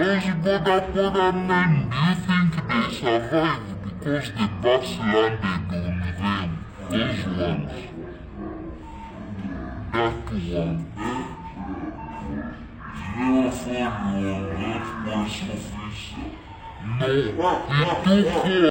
Those boda men, do you think they survived because the bus landed on them? Those ones. That one. Never found one, that police officer. No, he took her.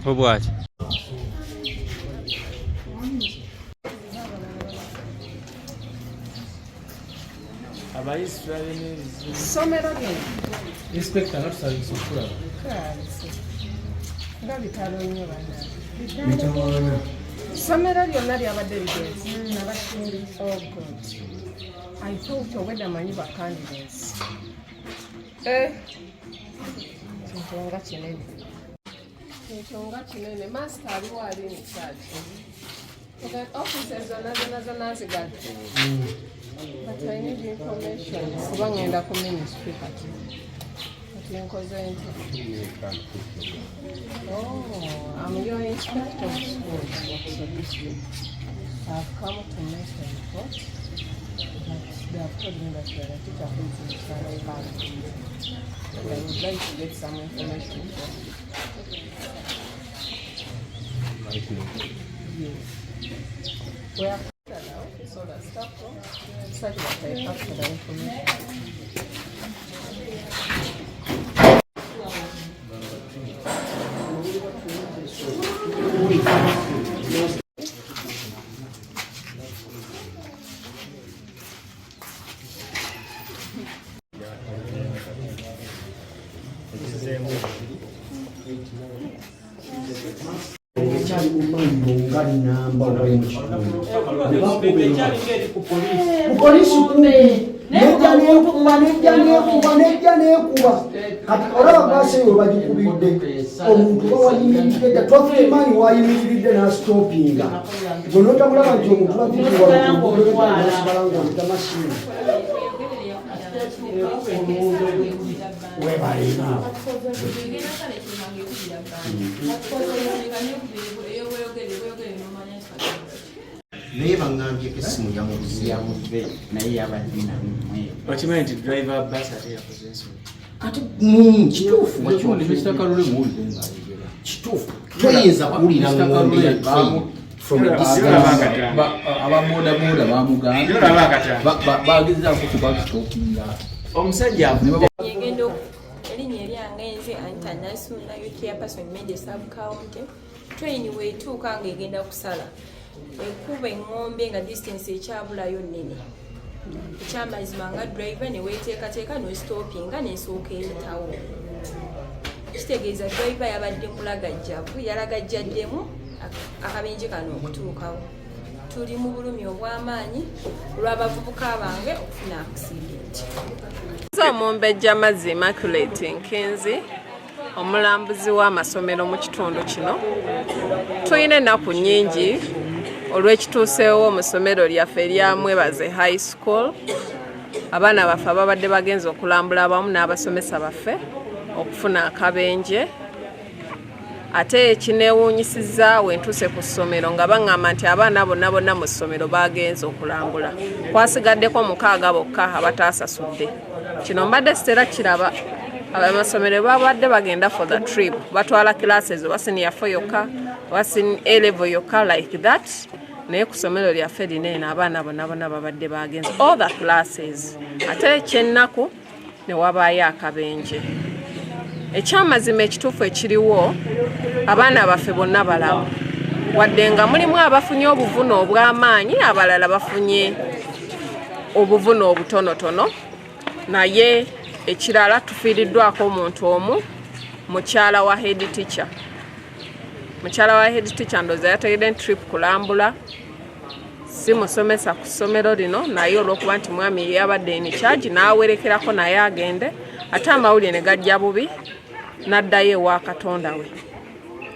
What? Somewhere again. Inspector, not service. Somewhere you're not about delegates. Oh, good. I thought you were the money back candidates. Congratulations, Master, you are in charge. Okay, officers are not a but I need information. One and a ministry. Oh, I'm your inspector of schools. So this week I've come to make a report. But they have told me that the teacher is in Charlie Valley. I would like to get some information from you. Where so that stuff from such that I have for the information. Okimanyi driver bus ate yakoze ate kituufu kituufu toyinza kuwulira ng'ombe ya train from a distance. Ababodaboda bamugamba bagezaako kubastopinga omusajja yegendo erinnya eryange nze Antanasuna chairperson Mende sub county train weetuuka ng'egenda kusala ekuba eŋŋombe nga distance ekyabulayo nnene ekyamazima nga driver ne weeteekateeka n'ostopinga n'esooka eyitawo kitegeeza driver yabadde mulagajjavu yalagajjaddemu akabenje kano okutuukawo tuli mu bulumi obw'amaanyi olw'abavubuka bange okufuna accident. Omumbejja Mazzi Immaculate Nkenzi omulambuzi w'amasomero mu kitundu kino tulina ennaku nnyingi olw'ekituuseewo omusomero lyaffe erya Mwebaze High School. Abaana baffe ababadde bagenza okulambula abamu n'abasomesa baffe okufuna akabenje ate ekineewuunyisizza wentuuse ku ssomero nga baŋŋamba nti abaana bonna mu ssomero bagenza okulambula kwasigaddeko 6 bokka abataasasudde. Kino mbadde sitera kiraba abamasomero babadde bagenda for the trip batwala classes oba senior 4 yokka oba A level yokka like that naye ku ssomero lyaffe lino abaana bonna babadde bagenza all the classes ate ekyennaku ne wabaayo akabenje. Ekyamazima ekituufu ekiriwo abaana baffe bonna balamu wadde nga mulimu abafunye obuvune obw'amaanyi abalala bafunye obuvune obutonotono naye ekirala tufiiriddwako omuntu omu mukyala wa head teacher. Mukyala wa head teacher ndooza yategedde trip kulambula si musomesa ku ssomero lino naye olw'okuba nti mwami yabadde in charge n'awerekerako naye agende ate amawulire ne gajja bubi n'addayo ewa Katonda we.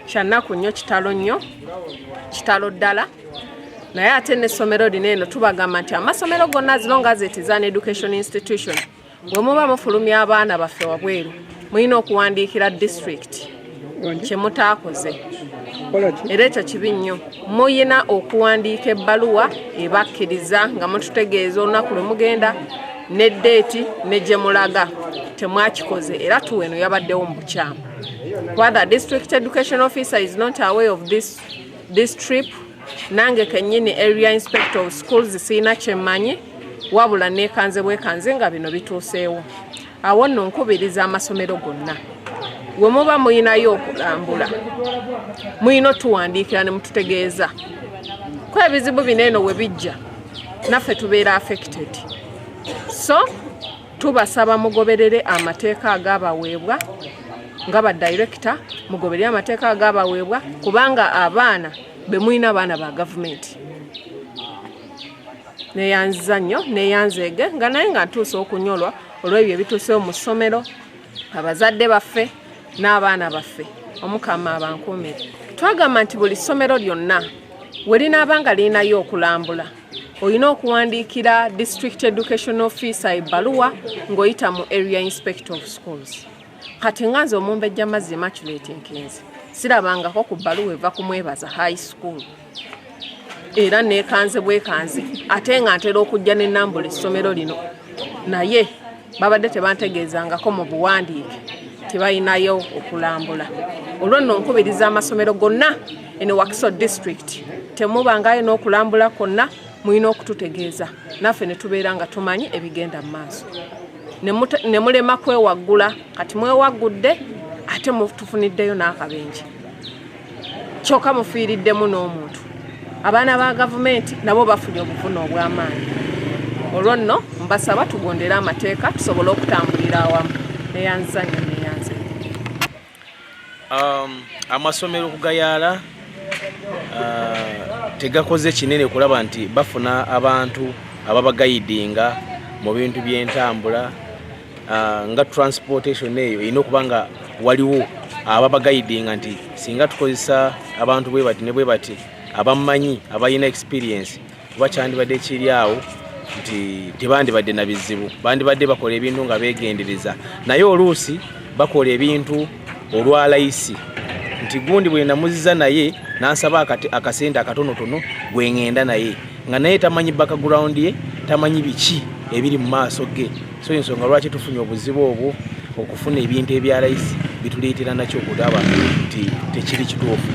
Kyannaku nnyo kitalo ddala naye ate n'essomero lino eno tubagamba nti amasomero gonna as long as it is an education institution bwe muba mufulumya abaana baffe wabweru muyina okuwandiikira district kye mutaakoze era ekyo kibi nnyo. Muyina okuwandiika ebbaluwa ebakkiriza nga mututegeeza olunaku lwe mugenda ne ddeeti ne gye mulaga temwakikoze era tuweno yabaddewo mu bukyamu. Whether district education officer is not aware of this trip, nange kennyini area inspector of schools siina kyemmanyi wabula neekanze bwekanze nga bino bituuseewo. Awo nno nkubiriza amasomero gonna we muba muyinayo okulambula muyina otuwandiikira ne mututegeeza ko ebizibu bino eno we bijja naffe tubeera affected. So tubasaba mugoberere amateeka agaabaweebwa nga ba director, mugoberere amateeka agaabaweebwa kubanga abaana be muyina abaana ba gavumenti. Neyanziza nnyo neyanzeege nga naye nga ntuuse okunyolwa olw'ebyo ebituusewo mu ssomero, abazadde baffe n'abaana baffe. Omukama abankuumire. Twagamba nti buli ssomero lyonna we linaaba nga lirinayo okulambula olina okuwandiikira district education officer ebbaluwa ng'oyita mu area inspector of schools. Kati nga nze Omumbejja Mazzi Immaculate Nkinzi sirabangako ku bbaluwa eva ku Mwebaza high school era neekanze bwekanze ate nga ntera okujja n'ennambula essomero lino naye babadde tebantegeezangako mu buwandiike tebalinayo okulambula. Olwo nno nkubiriza amasomero gonna eno Wakiso district temubangayo n'okulambula kwonna muyina okututegeeza naffe ne tubeera nga tumanyi ebigenda mu maaso. Ne mulema kwewaggula kati mwewaggudde ate mutufuniddeyo n'akabenje kyokka mufiiriddemu n'omuntu. Abaana ba gavumenti nabo bafunye obuvune obw'amaanyi. Olwo nno mbasaba tugondere amateeka tusobole okutambulira awamu. Neyanza nnyo neyanze. Amasomero kugayala tegakoze kinene kulaba nti bafuna abantu ababagayidinga mu bintu by'entambula nga transportation eyo erina okuba nga waliwo ababagayidinga nti singa tukozesa abantu bwe bati ne bwe bati abamanyi abayina experience kuba kyandibadde kiri awo nti tebandibadde na bizibu bandibadde bakola ebintu nga beegendereza naye oluusi bakola ebintu olwa layisi nti gundi bwe namuziza naye nansaba akasente akatonotono bwe ngenda naye nga naye tamanyi background ye tamanyi biki ebiri mu maaso ge. So ensonga lwaki tufunye obuzibu obwo okufuna ebintu ebya layisi bituleetera nakyo okulaba nti tekiri kituufu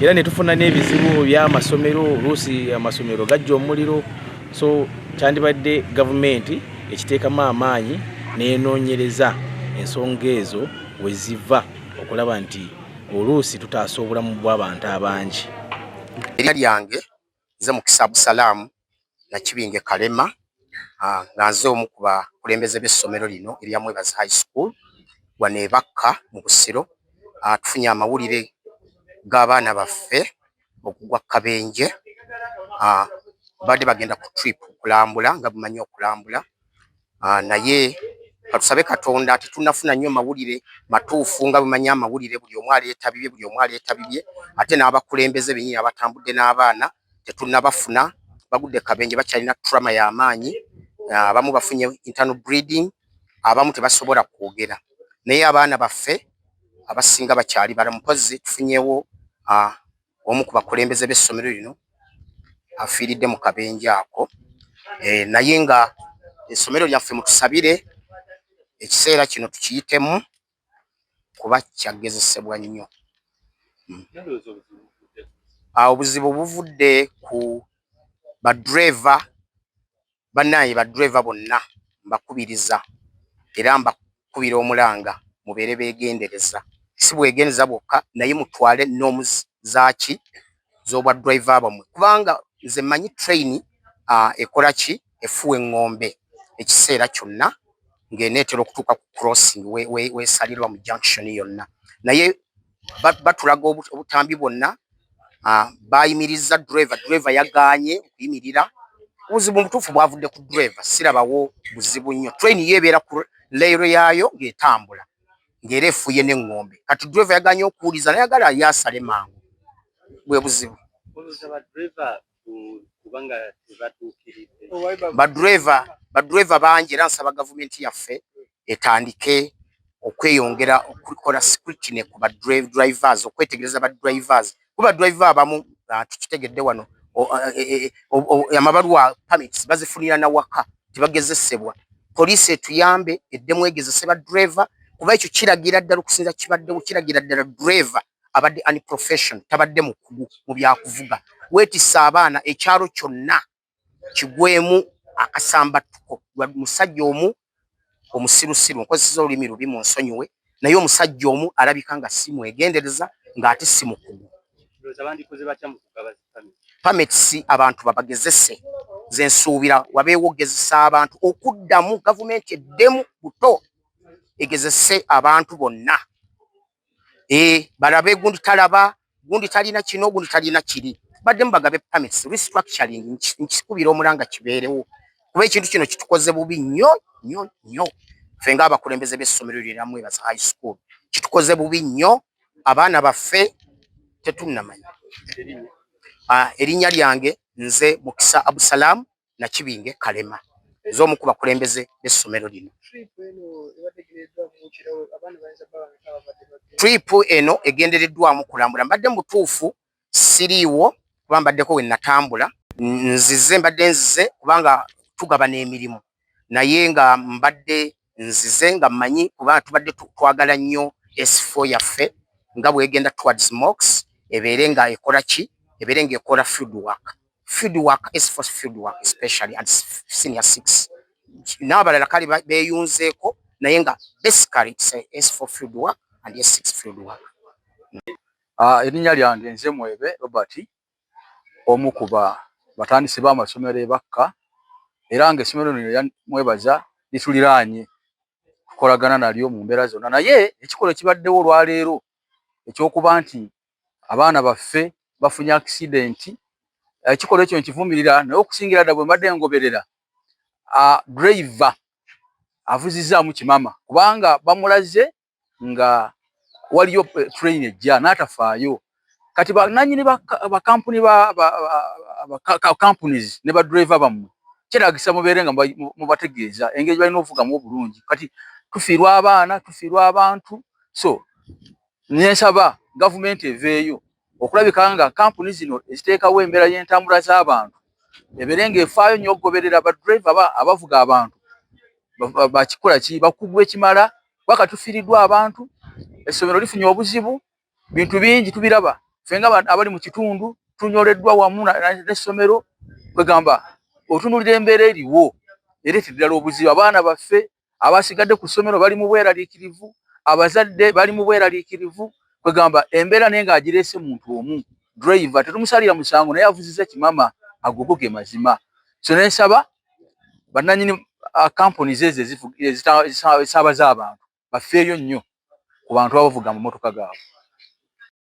era ne tufuna n'ebizibu by'amasomero oluusi amasomero gajja omuliro. So kyandibadde gavumenti ekiteekamu amaanyi n'enoonyereza ensonga ezo we ziva okulaba nti oluusi tutaasa obulamu bw'abantu abangi. Erinnya lyange nze Mukisa Abdussalaamu Nakibinge Kalema nga nze omu ku bakulembeze b'essomero lino erya Mwebaza High School wano e Bakka mu Busiro. Tufunye amawulire g'abaana baffe okugwa Kabenje badde bagenda ku trip okulambula nga bumanyi okulambula naye katusabe Katonda ati tunafuna nnyo mawulire matuufu nga bumanyi amawulire buli omu aleeta bibye ate n'abakulembeze bennyini abatambudde n'abaana tetunnabafuna bagudde Kabenje bakyalina trauma y'amaanyi. Abamu bafunye internal bleeding abamu tebasobola kwogera naye abaana baffe abasinga bakyali balamu. Mpozzi tufunyewo omu ku bakulembeze b'essomero lino afiiridde mu kabenje ako naye nga essomero lyaffe mutusabire ekiseera kino tukiyitemu kuba kyagezesebwa nnyo. Obuzibu buvudde ku badreva bannaye badreva bonna mbakubiriza era mbakubira omulanga mubeere beegendereza si bwegendereza bwokka naye mutwale n'omuzaaki z'obwa driver bamwe kubanga nze mmanyi train ekola ki efuwa eŋŋombe ekiseera kyonna ng'eneetera okutuuka ku crossing weesalirwa mu junction yonna naye batulaga obutambi bwonna bayimiriza driver yagaanye okuyimirira. Obuzibu mutuufu bwavudde ku driver sirabawo buzibu nnyo. Train yeebeera ku leero yaayo ng'etambula ng'era efuye n'eŋŋombe kati driver yagaanye okuwuliza nayagala yasale mangu bwe buzibu. Badriver bangi era nsaba gavumenti yaffe etandike okweyongera okukola scrutiny ku ba drivers, okwetegereza ba drivers. Kuba driver abamu tukitegedde wano amabaluwa permits bazifunira na waka tibagezesebwa. Police etuyambe eddemu egezese ba driver kuba ekyo kiragira ddala okusinza kibaddewo, kiragira ddala driver abadde unprofessional, tabadde mukugu mu byakuvuga. Weetisa abaana ekyalo kyonna kigwemu akasambatuko. Musajja omu omusirusiru, nkozesa olulimi lubi mu nsonyiwe, naye omusajja omu alabika nga si mwegendereza ng'ate si mukugu. Permits abantu babagezese, ze nsuubira wabeewo ogezesa abantu okuddamu gavumenti eddemu buto egezese abantu bonna. Balabe gundi talaba, gundi talina kino, gundi talina kiri. Baddemu bagabe permits, restructuring nkikubira omulanga kibeerewo. Kuba ekintu kino kitukoze bubi nnyo. Ffe ng'abakulembeze b'essomero liramu Mwebaza High School kitukoze bubi nnyo. Abaana baffe tetunnamanya. Erinnya lyange nze Mukisa Abdulsalam Nakibinge Kalema, z'omu ku bakulembeze b'essomero lino. Trip eno egendereddwamu kulambula. Mbadde mu butuufu siriiwo kuba mbaddeko we natambula. Mbadde nzize kubanga tugaba n'emirimu, naye nga mbadde nzize nga mmanyi kuba tubadde twagala nnyo S4 yaffe nga bwegenda towards MOX ebeere nga ekola ki, ebeere nga ekola field work, S4 field work especially at senior 6. N'abalala kale beeyunzeeko naye nga basically it's S4 field work and S6 field work. Erinnya lyange nze Mwebe Robert, omu ku batandisi b'amasomero ebakka, era ng'essomero lino Mwebaza lituliraanye, tukolagana nalyo mu mbeera zonna. Naye ekikolo kibaddewo olwaleero ekyokuba nti abaana baffe bafunye accident, ekikolo ekyo nkivumirira, naye okusingira ddala bwe mbadde ngoberera driver avuzizaamu kimama kubanga bamulaze nga waliyo train ejja n'atafaayo. Kati bananyini bakampuni companies ne ba driver bammwe kiragisa mubeere nga mubategeeza engeri balina okuvugamu obulungi. Kati tufiirwa abaana, tufiirwa abantu, so nyensaba gavumenti eveeyo okulabika nga kampuni zino eziteekawo embeera y'entambula z'abantu ebeere ng'efaayo nnyo okugoberera ba driver abavuga abantu bakikola ki, bakugwa ekimala. Waka tufiiriddwa abantu, essomero lifunye obuzibu, bintu bingi tubiraba. Ffe nga abali mu kitundu tunyoleddwa wamu n'essomero, kwegamba otunuulira embeera eriwo ereetedde ddala obuzibu. Abaana baffe abasigadde ku ssomero bali mu bweraliikirivu, abazadde bali mu bweraliikirivu, kwegamba embeera naye ng'agireese muntu omu driver, tetumusalira musango naye avuziza kimama, agogo ge mazima. So nensaba bannannyini companies ezo ezisaabaza abantu bafeeyo nnyo ku bantu abavuga mu motoka gaabwe.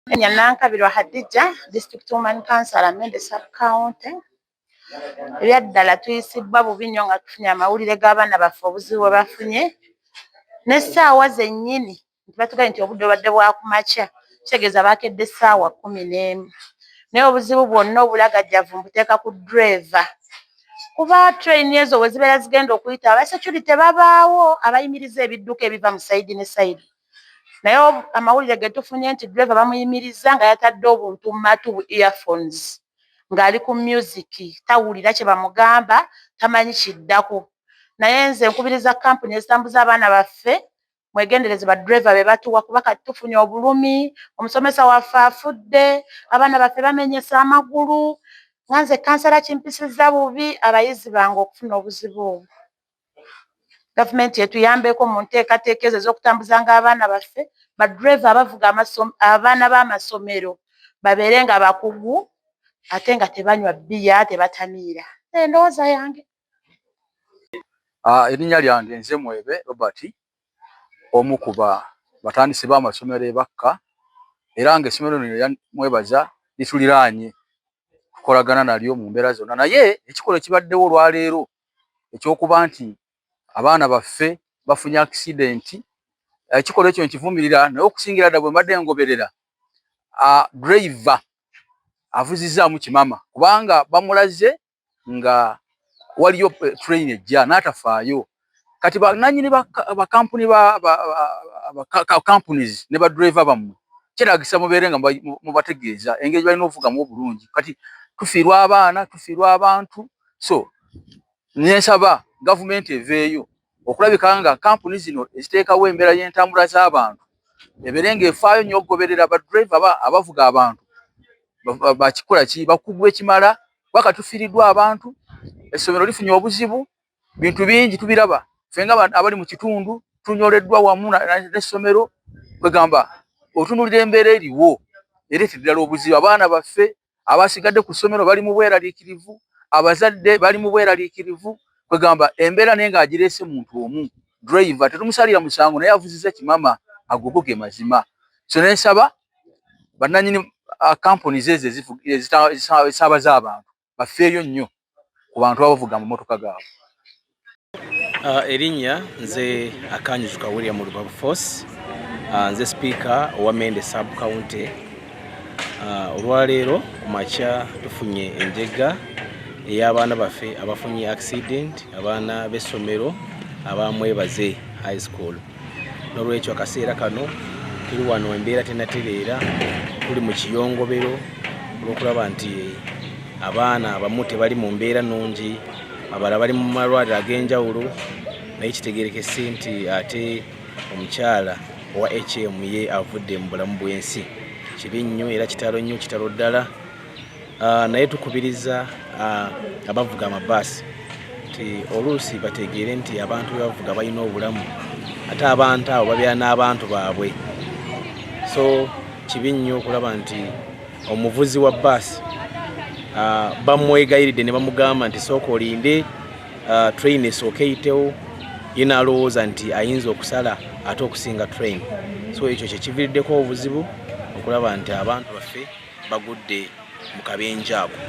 Nankabirwa Hadija, District Woman Councillor Mende Sub-County. Ebyaddala tuyisibbwa bubi nnyo nga tufunye amawulire g'abaana baffe obuzibu bwe bafunye n'essaawa zennyini batugambye nti obudde obadde bwa kumakya, kitegeeza baakedde essaawa 11. Naye obuzibu bwonna obulagajjavu mbuteeka ku driver kuba train ezo bwe zibeera zigenda okuyita abasecurity babaawo abayimiriza ebidduka ebiva mu sayidi ne sayidi. Naye amawulire ge tufunye nti driver bamuyimiriza nga yatadde obuntu mu matu bu earphones ng'ali ku music, tawulira kye bamugamba, tamanyi kiddako. Naye nze nkubiriza kampuni ezitambuza abaana baffe mwegendereze ba driver be batuwa kuba kati tufunye obulumi, omusomesa waffe afudde, abaana baffe bamenyesa amagulu. Nga nze kansala kimpisizza bubi abayizi bange okufuna obuzibu obwo. Gavumenti etuyambeko mu nteekateeka ezo ez'okutambuzanga abaana baffe, ba driver abavuga abaana b'amasomero babeere nga bakugu ate nga tebanywa bbiya, tebatamiira. Endowooza yange. Erinnya lyange nze Mwebe Robert, omu ku batandisi b'amasomero ebakka, era ng'essomero lino Mwebaza lituliraanye, tukolagana nalyo mu mbeera zonna. Naye ekikolo kibaddewo olwaleero ekyokuba nti abaana baffe bafunye accident, ekikolo ekyo nkivumirira, naye okusingira ddala bwe mbadde ngoberera driver avuzizaamu kimama kubanga bamulaze nga waliyo train ejja n'atafaayo. Kati bananyini bakampuni companies ne ba driver bamwe kiragisa mubeere nga mubategeeza engeri balina okuvugamu obulungi kati tufiirwa abaana tufiirwa abantu so nyesaba government eveeyo okulabika nga kampuni zino eziteekawo embeera y'entambula z'abantu ebeere ng'efaayo nnyo okugoberera badriver abavuga abantu bakikola ki bakugwa ekimala waka tufiiriddwa abantu essomero lifunye obuzibu bintu bingi tubiraba fenga abali mu kitundu tunyoleddwa wamu n'essomero kwegamba otunuulira embeera eriwo ereetedde ddala obuzibu abaana baffe abasigadde ku ssomero bali mu bweraliikirivu abazadde bali mu bweraliikirivu kwegamba embeera naye ng'agireese muntu omu driver tetumusalira musango naye avuziza kimama agogo ge mazima so nensaba bannannyini companies ezo ezisaabaza abantu bafeeyo nnyo ku bantu abavuga mu motoka gaabwe. Erinnya nze Akanyizuka William Rubavu Force nze speaker owa Mende sub county. Olwaleero ku makya tufunye enjega ey'abaana baffe abafunye accident abaana b'essomero abamwebaze high school. N'olwekyo akaseera kano tuli wano embeera tennatereera tuli mu kiyongobero olw'okulaba nti abaana abamu tebali mu mbeera nnungi abalala bali mu malwaliro ag'enjawulo naye kitegeerekese nti ate omukyala owa HM ye avudde mu bulamu bw'ensi kibi nnyo era kitalo nnyo kitalo ddala naye tukubiriza abavuga amabaasi nti oluusi bategeere nti abantu bavuga balina obulamu ate abantu abo babeera n'abantu baabwe so kibi nnyo okulaba nti omuvuzi wa baasi bamwegayiridde ne bamugamba nti sooka olinde train esooka eyitewo ye n'alowooza nti ayinza okusala ate okusinga train so ekyo kyekiviiriddeko obuzibu okulaba nti abantu baffe bagudde mu kabenje ako.